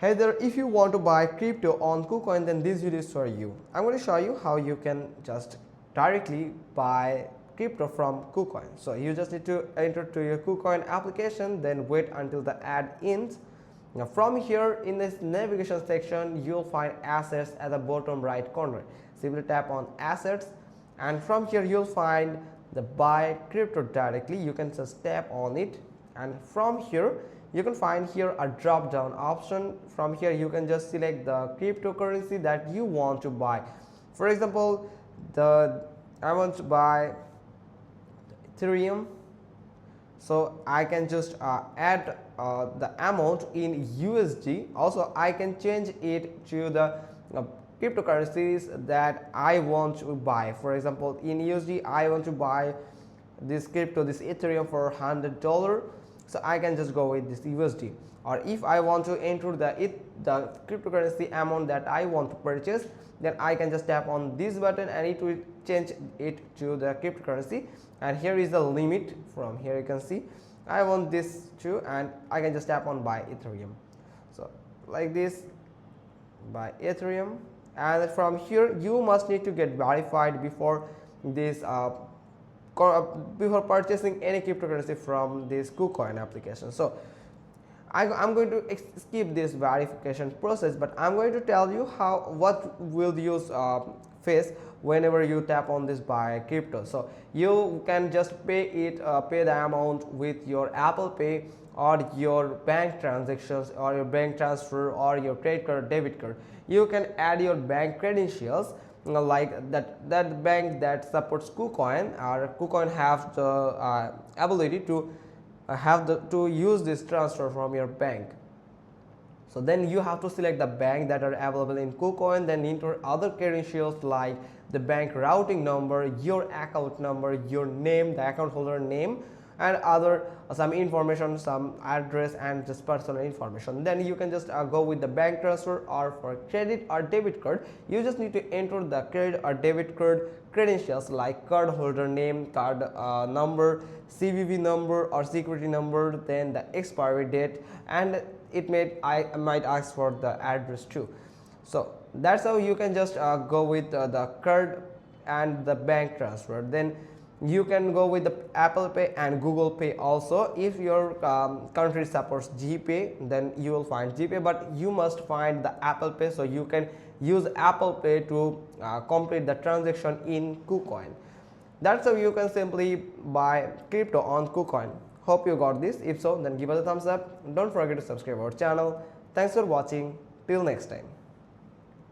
Hey there, if you want to buy crypto on KuCoin, then this video is for you. I'm going to show you how you can just directly buy crypto from KuCoin. So you just need to enter to your KuCoin application, then wait until the ad ends. Now from here in this navigation section, you'll find assets at the bottom right corner. Simply tap on assets, and from here you'll find the buy crypto directly. You can just tap on it, and from here you can find here a drop down option. From here you can just select the cryptocurrency that you want to buy. For example, I want to buy Ethereum, so I can just add the amount in USD. Also I can change it to the cryptocurrencies that I want to buy. For example, in USD I want to buy this Ethereum for $100, so I can just go with this USD. Or if I want to enter the cryptocurrency amount that I want to purchase, then I can just tap on this button and it will change it to the cryptocurrency. And here is the limit. From here you can see I want this too, and I can just tap on buy Ethereum. So like this, buy Ethereum, and from here you must need to get verified before this before purchasing any cryptocurrency from this KuCoin application. So I'm going to skip this verification process, but I'm going to tell you what will you face whenever you tap on this buy crypto. So you can just pay the amount with your Apple Pay or your bank transactions or your bank transfer or your credit card, debit card. You can add your bank credentials, like that bank that supports KuCoin, or KuCoin have the ability to to use this transfer from your bank. So then you have to select the bank that are available in KuCoin, then enter other credentials like the bank routing number, your account number, your name, the account holder name, and other some information, some address, and just personal information. Then you can just go with the bank transfer. Or for credit or debit card, you just need to enter the credit or debit card credentials like card holder name, card number, CVV number or security number, then the expiry date, and I might ask for the address too. So that's how you can just go with the card and the bank transfer. Then you can go with the Apple Pay and Google Pay also. If your country supports GPay, then you will find GPay, but you must find the Apple Pay, so you can use Apple Pay to complete the transaction in KuCoin. That's how you can simply buy crypto on KuCoin. Hope you got this. If so, then give us a thumbs up. Don't forget to subscribe our channel. Thanks for watching. Till next time.